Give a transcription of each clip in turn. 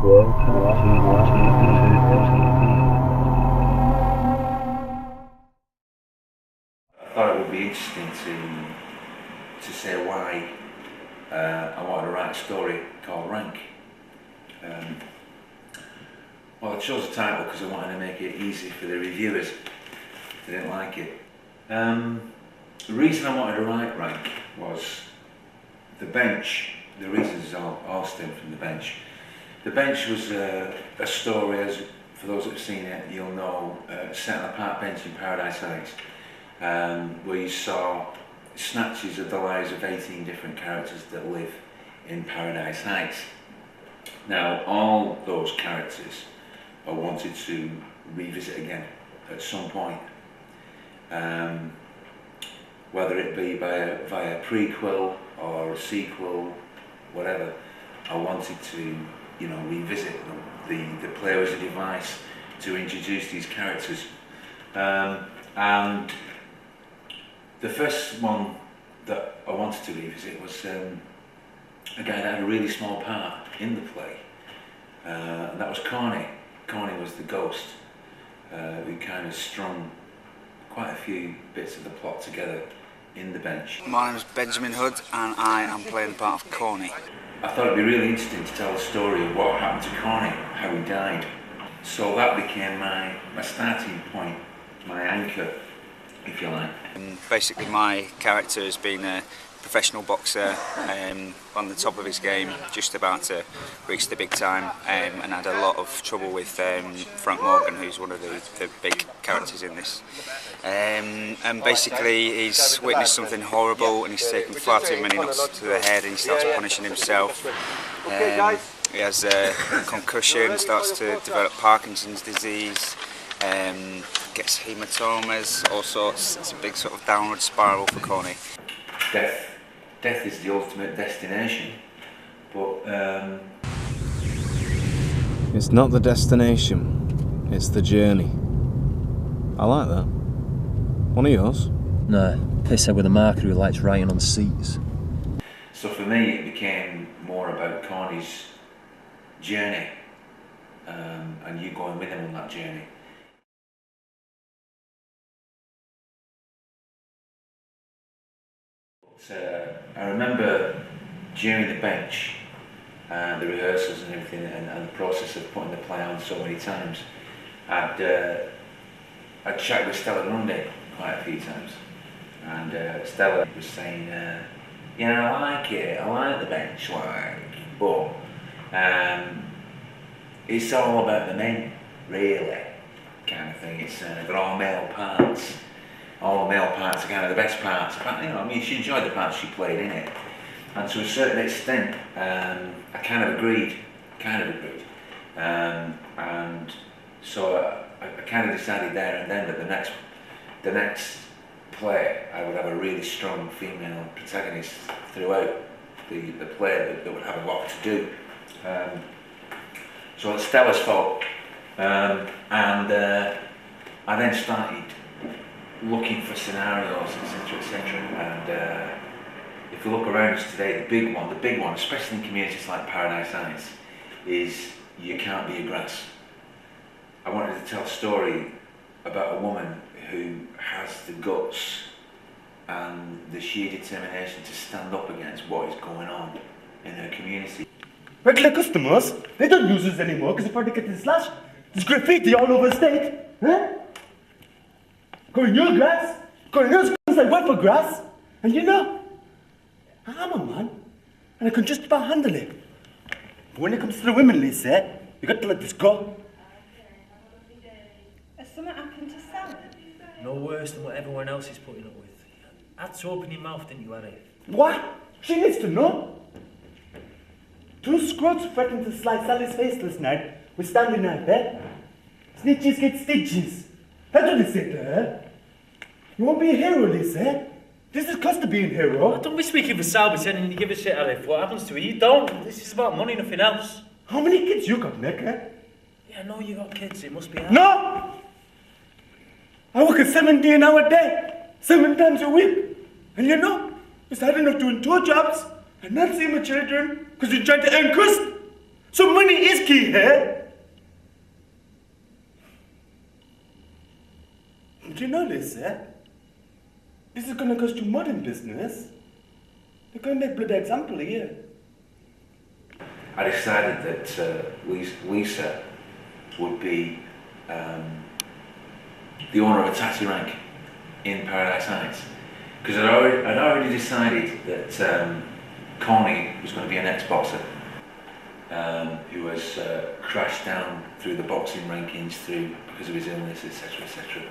I thought it would be interesting to say why I wanted to write a story called Rank. Well, I chose the title because I wanted to make it easy for the reviewers if they didn't like it. The reason I wanted to write Rank was the bench. The reasons all stem from the bench. The bench was a story, as for those that have seen it, you'll know, set on a park bench in Paradise Heights, where you saw snatches of the lives of 18 different characters that live in Paradise Heights. Now, all those characters I wanted to revisit again at some point, whether it be via prequel or a sequel, whatever. I wanted to, revisit them. The player as a device to introduce these characters. And the first one that I wanted to revisit was a guy that had a really small part in the play, and that was Corny. Corny was the ghost who kind of strung quite a few bits of the plot together in the bench. My name is Benjamin Hood and I am playing the part of Corny. I thought it'd be really interesting to tell the story of what happened to Corny, how he died. So that became my starting point, my anchor, if you like. Basically my character has been a professional boxer on the top of his game, just about to reach the big time, and had a lot of trouble with Frank Morgan, who's one of the big characters in this. And basically he's witnessed something horrible and he's taken far too many knocks to the head and he starts punishing himself. He has a concussion, starts to develop Parkinson's disease, gets hematomas, all sorts. It's a big sort of downward spiral for Corny. Death is the ultimate destination, but it's not the destination, it's the journey. I like that. One of yours? No, pisshead with a marker who likes writing on seats. So for me it became more about Corny's journey, and you going with him on that journey. I remember during the bench, the rehearsals and everything, and the process of putting the play on so many times, I'd chat with Stella Grundy quite a few times, and Stella was saying, I like it, I like the bench, but it's all about the men, really, kind of thing. It's they're all male parts. All the male parts are kind of the best parts. She enjoyed the parts she played in it, and to a certain extent, I kind of agreed, and so I kind of decided there and then that the next play I would have a really strong female protagonist throughout the play that would have a lot to do. So it's Stella's fault, and I then started looking for scenarios, etc., and if you look around us today, the big one, especially in communities like Paradise Heights, is you can't be a grass. I wanted to tell a story about a woman who has the guts and the sheer determination to stand up against what is going on in her community. Regular customers, they don't use us anymore because they're probably getting slashed. There's graffiti all over the state, huh? Going your grass, going yours like wet for grass, and I'm a man, and I can just about handle it. But when it comes to the women, Lisa, you got to let this go. Has something happened to Sally? No worse than what everyone else is putting up with. Had to open your mouth, didn't you, Harry? What? She needs to know. 2 scroats threatened to slice Sally's face last night. We're standing out there. Snitches get stitches. That's what they say to her. You won't be a hero, Lisa. This is cost of being a hero. Don't be speaking for Sal, pretending you give a shit, Harry. What happens to her, you don't. This is about money, nothing else. How many kids you got, Nick, eh? Yeah, I know you got kids, it must be hard. No! I work a 17-hour day, 7 times a week. And it's hard enough doing 2 jobs and not seeing my children because you're trying to earn crust. So money is key here. Do you know this, eh? This is gonna cost you more than business. They're gonna make bloody example of you. I decided that Lisa would be the owner of a taxi rank in Paradise Heights, because I'd already decided that Corny was going to be an ex-boxer who has crashed down through the boxing rankings because of his illness, etc., etc.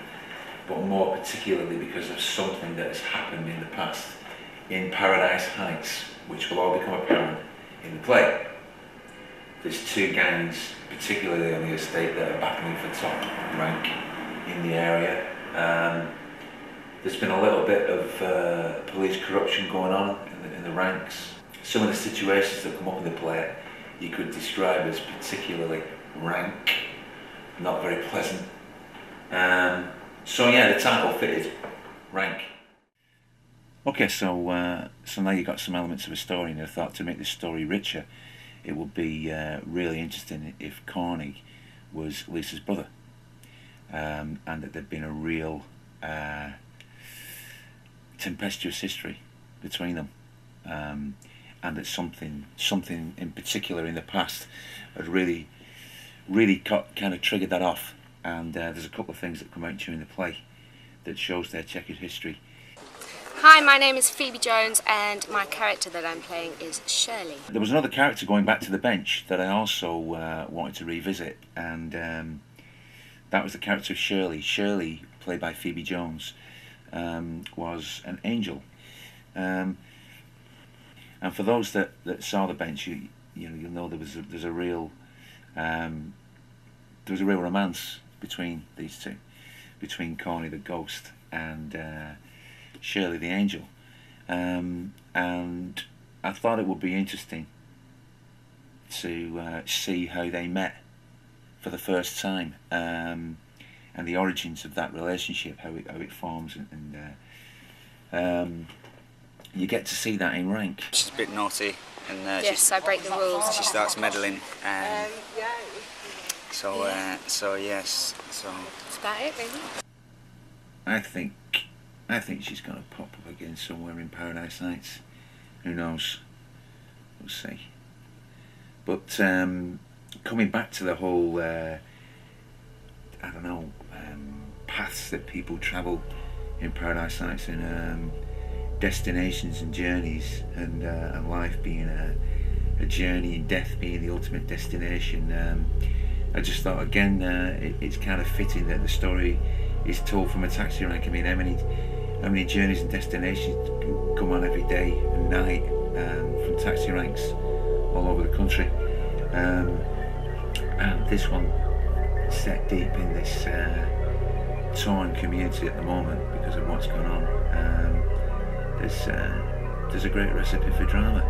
But more particularly because of something that has happened in the past in Paradise Heights, which will all become apparent in the play. There's two gangs, particularly on the estate, that are battling for top rank in the area. There's been a little bit of police corruption going on in the ranks. Some of the situations that come up in the play you could describe as particularly rank, not very pleasant. So yeah, the title fitted, rank. Okay, so now you've got some elements of a story, and I thought to make the story richer, it would be really interesting if Corny was Lisa's brother, and that there'd been a real tempestuous history between them, and that something in particular in the past had really kind of triggered that off. And there's a couple of things that come out during the play that shows their checkered history. Hi, my name is Phoebe Jones and my character that I'm playing is Shirley. There was another character going back to the bench that I also wanted to revisit, and that was the character of Shirley. Shirley, played by Phoebe Jones, was an angel. And for those that saw the bench, you'll know there's a real romance between these two, between Corny the ghost and Shirley the angel, and I thought it would be interesting to see how they met for the first time, and the origins of that relationship, how it forms, and you get to see that in rank. She's a bit naughty, and Yes, I break the rules. she starts meddling. So yes, so That's about it, really. I think she's going to pop up again somewhere in Paradise Heights. Who knows? We'll see. But coming back to the whole, paths that people travel in Paradise Heights, and destinations and journeys, and life being a journey and death being the ultimate destination. I just thought again, it's kind of fitting that the story is told from a taxi rank. I mean, how many journeys and destinations come on every day and night from taxi ranks all over the country, and this one set deep in this torn community at the moment because of what's going on. There's a great recipe for drama.